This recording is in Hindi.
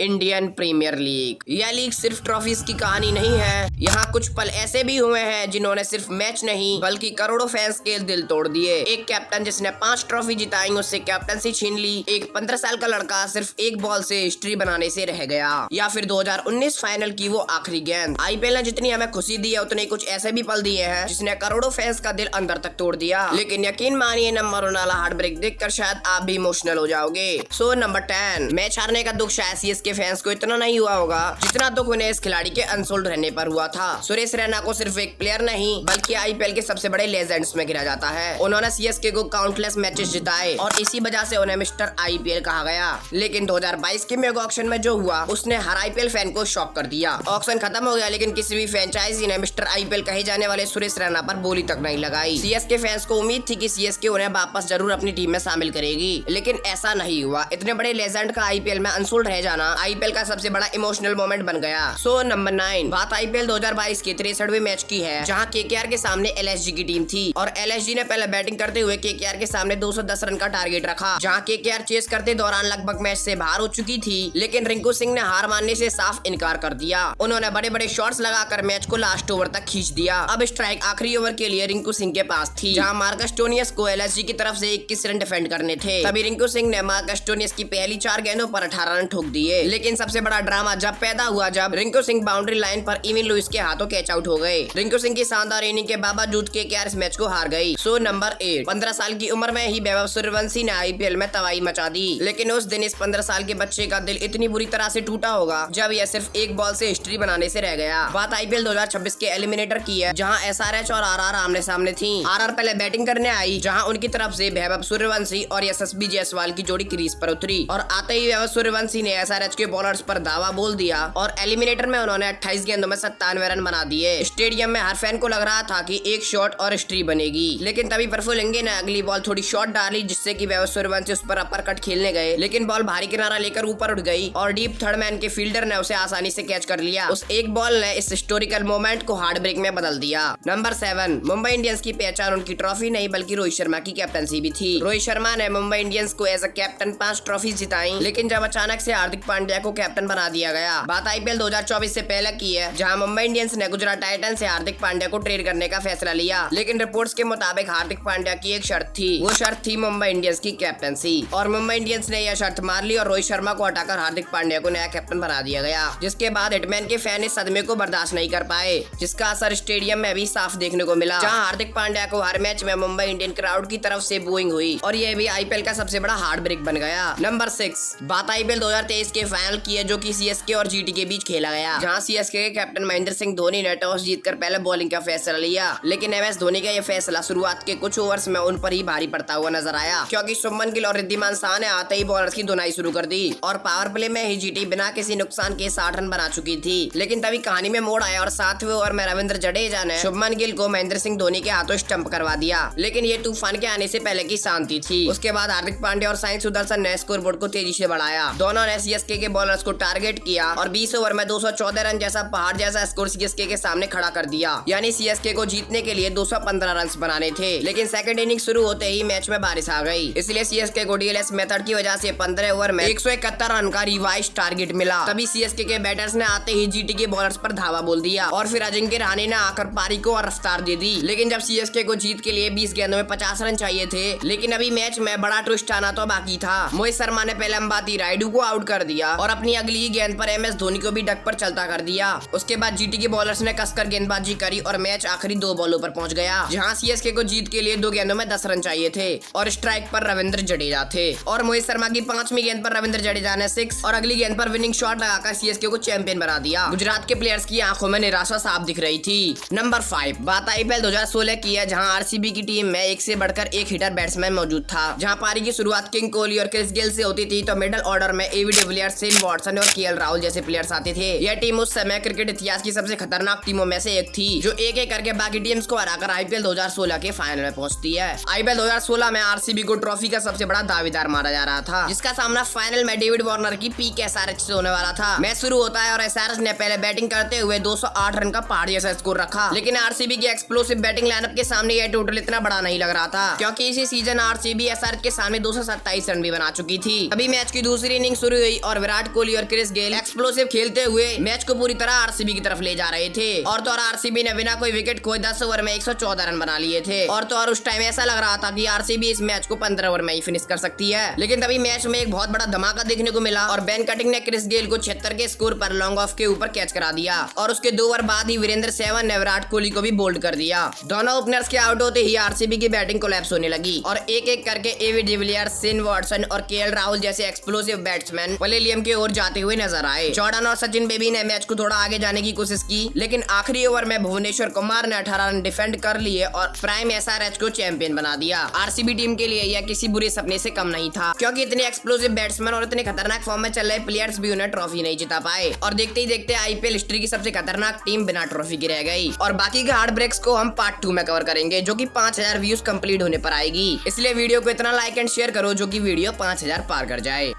Indian premier league. यह लीग सिर्फ ट्रॉफीज की कहानी नहीं है, यहाँ कुछ पल ऐसे भी हुए हैं जिन्होंने सिर्फ मैच नहीं बल्कि करोड़ों फैंस के दिल तोड़ दिए। एक कैप्टन जिसने 5 ट्रॉफी जिताई उससे कैप्टनसी छीन ली। एक 15 साल का लड़का सिर्फ एक बॉल से हिस्ट्री बनाने से रह गया। या फिर 2019 फाइनल की वो आखिरी गेंद। आईपीएल ने जितनी हमें खुशी दी है उतने कुछ ऐसे भी पल दिए हैं जिसने करोड़ों फैंस का दिल अंदर तक तोड़ दिया। लेकिन यकीन मानिए नंबर 1 वाला हार्ट ब्रेक देखकर शायद आप भी इमोशनल हो जाओगे। सो नंबर 10, मैच हारने का दुख शायद सीएसके फैंस को इतना नहीं हुआ होगा जितना दुख उन्हें इस खिलाड़ी के अनसोल्ड रहने पर हुआ था। सुरेश रैना को सिर्फ एक प्लेयर नहीं बल्कि आईपीएल के सबसे बड़े लेजेंड्स में गिना जाता है। उन्होंने सीएसके को काउंटलेस मैचेस जिताए और इसी वजह से उन्हें मिस्टर आईपीएल कहा गया। लेकिन 2022 के मेगा ऑक्शन में जो हुआ उसने हर आईपीएल फैन को शॉक कर दिया। ऑक्शन खत्म हो गया लेकिन किसी भी फ्रेंचाइजी ने मिस्टर आईपीएल कहे जाने वाले सुरेश रैना पर बोली तक नहीं लगाई। सीएसके फैंस को उम्मीद थी कि सीएसके उन्हें वापस जरूर अपनी टीम में शामिल करेगी, लेकिन ऐसा नहीं हुआ। इतने बड़े लेजेंड का आईपीएल में अनसोल्ड रह जाना आईपीएल का सबसे बड़ा इमोशनल मोमेंट बन गया। सो नंबर 9, बात आईपीएल 2022 के 63वें मैच की है जहां केकेआर के सामने एलएसजी की टीम थी और एलएसजी ने पहले बैटिंग करते हुए केकेआर के सामने 210 रन का टारगेट रखा। जहां केकेआर चेस करते दौरान लगभग मैच से बाहर हो चुकी थी, लेकिन रिंकू सिंह ने हार मानने से साफ इनकार कर दिया। उन्होंने बड़े बड़े शॉट्स लगाकर मैच को लास्ट ओवर तक खींच दिया। अब स्ट्राइक आखिरी ओवर के लिए रिंकू सिंह के पास थी जहां मार्कस स्टोनियस को एलएसजी की तरफ से 21 रन डिफेंड करने थे। तभी रिंकू सिंह ने मार्कस स्टोनियस की पहली 4 गेंदों पर 18 रन ठोक दिए। लेकिन सबसे बड़ा ड्रामा जब पैदा हुआ जब रिंकू सिंह बाउंड्री लाइन पर इविन लुइस के हाथों कैच आउट हो गए। रिंकू सिंह की शानदार इनिंग के बावजूद केकेआर इस मैच को हार गई। सो नंबर 8, 15 साल की उम्र में ही वैभव सूर्यवंशी ने आईपीएल में तबाही मचा दी। लेकिन उस दिन इस 15 साल के बच्चे का दिल इतनी बुरी तरह से टूटा होगा जब यह सिर्फ एक बॉल से हिस्ट्री बनाने से रह गया। बात आईपीएल 2026 के एलिमिनेटर की है जहां एसआरएच और आरआर आमने सामने थी। आरआर पहले बैटिंग करने आई जहां उनकी तरफ से वैभव सूर्यवंशी और यशस्वी जायसवाल की जोड़ी क्रीज पर उतरी और आते ही वैभव सूर्यवंशी ने एसआरएच के बॉलर्स पर दावा बोल दिया और एलिमिनेटर में उन्होंने 28 गेंदों में 97 रन बना दिए। स्टेडियम में हर फैन को लग रहा था कि एक शॉट और हिस्ट्री बनेगी, लेकिन तभी प्रफुल्लिंगे ने अगली बॉल थोड़ी शॉट डाली जिससे कि वैभव सूर्यवंशी उस पर अपर कट खेलने गए, लेकिन बॉल भारी किनारा लेकर ऊपर उठ गई और डीप थर्ड मैन के फील्डर ने उसे आसानी से कैच कर लिया। उस एक बॉल ने इस हिस्टोरिकल मोमेंट को हार्ट ब्रेक में बदल दिया। नंबर 7, मुंबई इंडियंस की पहचान उनकी ट्रॉफी नहीं बल्कि रोहित शर्मा की कैप्टनसी भी थी। रोहित शर्मा ने मुंबई इंडियंस को एज अ कैप्टन 5 ट्रॉफी जिताई, लेकिन जब अचानक से हार्दिक पांड्या को कैप्टन बना दिया गया। बात आईपीएल 2024 से पहले की है जहां मुंबई इंडियंस ने गुजरात टाइटन से हार्दिक पांड्या को ट्रेड करने का फैसला लिया, लेकिन रिपोर्ट्स के मुताबिक हार्दिक पांड्या की एक शर्त थी। वो शर्त थी मुंबई इंडियंस की कैप्टनसी और मुंबई इंडियंस ने यह शर्त मार ली और रोहित शर्मा को हटाकर हार्दिक पांड्या को नया कैप्टन बना दिया गया। जिसके बाद हिटमैन के फैन इस सदमे को बर्दाश्त नहीं कर पाए जिसका असर स्टेडियम में भी साफ देखने को मिला जहां हार्दिक पांड्या को हर मैच में मुंबई इंडियन क्राउड की तरफ से बूइंग हुई और यह भी आईपीएल का सबसे बड़ा हार्ट ब्रेक बन गया। नंबर 6, बात आईपीएल 2023 के फाइनल की है जो कि सीएसके और जीटी के बीच खेला गया जहां सीएसके के कैप्टन महेंद्र सिंह धोनी ने टॉस जीतकर पहले बॉलिंग का फैसला लिया, लेकिन एमएस धोनी का यह फैसला शुरुआत के कुछ ओवर्स में उन पर ही भारी पड़ता हुआ नजर आया क्योंकि शुभमन गिल और रिद्धिमान शाह ने आते ही बॉलर्स की धुनाई शुरू कर दी और पावर प्ले में ही जीटी बिना किसी नुकसान के 60 रन बना चुकी थी। लेकिन तभी कहानी में मोड़ आया और 7वें ओवर में रविंद्र जडेजा ने शुभमन गिल को महेंद्र सिंह धोनी के हाथों स्टंप करवा दिया, लेकिन ये तूफान के आने से पहले की शांति थी। उसके बाद हार्दिक पांड्या और साई सुदर्शन ने स्कोरबोर्ड को तेजी से बढ़ाया। दोनों ने सीएसके के बॉलर्स को टारगेट किया और 20 ओवर में 214 रन जैसा पहाड़ जैसा स्कोर सीएसके के सामने खड़ा कर दिया, यानी सीएसके को जीतने के लिए 215 रन बनाने थे। लेकिन सेकंड इनिंग शुरू होते ही मैच में बारिश आ गई, इसलिए सीएसके को डीएलएस मेथड की वजह से 15 ओवर में 171 रन का रिवाइज टारगेट मिला। तभी सीएसके के बैटर्स ने आते ही जीटी के बॉलर्स पर धावा बोल दिया और फिर अजिंक्य रहाणे ने आकर पारी को और रफ्तार दे दी। लेकिन जब सीएसके को जीत के लिए 20 गेंदों में 50 रन चाहिए थे, लेकिन अभी मैच में बड़ा ट्विस्ट आना तो बाकी था। मोहित शर्मा ने पहले अंबाती रायडू को आउट कर दिया और अपनी अगली गेंद पर एमएस धोनी को भी डक पर चलता कर दिया। उसके बाद जीटी के बॉलर्स ने कसकर गेंदबाजी करी और मैच आखिरी 2 बॉलों पर पहुंच गया जहां सीएसके को जीत के लिए 2 गेंदों में 10 रन चाहिए थे और स्ट्राइक पर रविंद्र जडेजा थे और मोहित शर्मा की 5वीं गेंद पर रविंद्र जडेजा ने 6 और अगली गेंद पर विनिंग शॉट लगाकर सीएसके को चैंपियन बना दिया। गुजरात के प्लेयर्स की आंखों में निराशा साफ दिख रही थी। नंबर 5, बात आईपीएल 2016 की है जहां आरसीबी की टीम में एक से बढ़कर एक हिटर बैट्समैन मौजूद था। जहां पारी की शुरुआत किंग कोहली और क्रिस गेल से होती थी तो मिडिल ऑर्डर में एबी डिविलियर्स, शेन वॉटसन और केएल राहुल जैसे प्लेयर्स आते थे। यह टीम उस समय क्रिकेट इतिहास की सबसे खतरनाक टीमों में से एक थी जो एक एक करके बाकी टीम्स को हराकर आईपीएल 2016 के फाइनल में पहुंचती है। आईपीएल 2016 में आरसीबी को ट्रॉफी का सबसे बड़ा दावेदार माना जा रहा था जिसका सामना फाइनल में डेविड वार्नर की पीक एसआरएच से होने वाला था। मैच शुरू होता है और एसआरएच ने पहले बैटिंग करते हुए 208 रन का पहाड़ जैसा स्कोर रखा, लेकिन आरसीबी की एक्सप्लोसिव बैटिंग लाइनअप के सामने यह टोटल इतना बड़ा नहीं लग रहा था क्योंकि इसी सीजन आरसीबी एसआरएच के सामने 227 रन भी बना चुकी थी। अभी मैच की दूसरी इनिंग शुरू हुई और विराट कोहली और क्रिस गेल एक्सप्लोसिव खेलते हुए मैच को पूरी तरह आरसीबी की तरफ ले जा रहे थे। और तो और आरसीबी ने बिना कोई विकेट खोए 10 ओवर में 114 रन बना लिए थे। और तो और उस टाइम ऐसा लग रहा था कि आरसीबी इस मैच को 15 ओवर में ही फिनिश कर सकती है। लेकिन तभी मैच में एक बहुत बड़ा धमाका देखने को मिला और बेन कटिंग ने क्रिस गेल को 76 के स्कोर पर लॉन्ग ऑफ के ऊपर कैच करा दिया और उसके 2 ओवर बाद ही वीरेंद्र सहवाग ने विराट कोहली को भी बोल्ड कर दिया। दोनों ओपनर्स के आउट होते ही आरसीबी की बैटिंग कोलैप्स होने लगी और एक एक करके एवी डिविलियर्स, शेन वॉटसन और केएल राहुल जैसे एक्सप्लोसिव बैट्समैन पवेलियन की ओर जाते हुए नजर आए। जॉर्डन और सचिन बेबी ने मैच को थोड़ा आगे जाने की कोशिश की, लेकिन आखिरी ओवर में भुवनेश्वर कुमार ने 18 रन डिफेंड कर लिए और प्राइम एसआरएच को चैंपियन बना दिया। आरसीबी टीम के लिए यह किसी बुरे सपने से कम नहीं था, क्योंकि इतने एक्सप्लोसिव बैट्समैन और इतने खतरनाक फॉर्म में चल रहे प्लेयर्स भी उन्हें ट्रॉफी नहीं जिता पाए और देखते ही देखते आईपीएल हिस्ट्री की सबसे खतरनाक टीम बिना ट्रॉफी की रह गई। और बाकी के हार्ड ब्रेक्स को हम पार्ट 2 में कवर करेंगे, जो कि 5000 व्यूज कंप्लीट होने पर आएगी। इसलिए वीडियो को इतना लाइक एंड शेयर करो जो कि वीडियो 5000 पार कर जाए।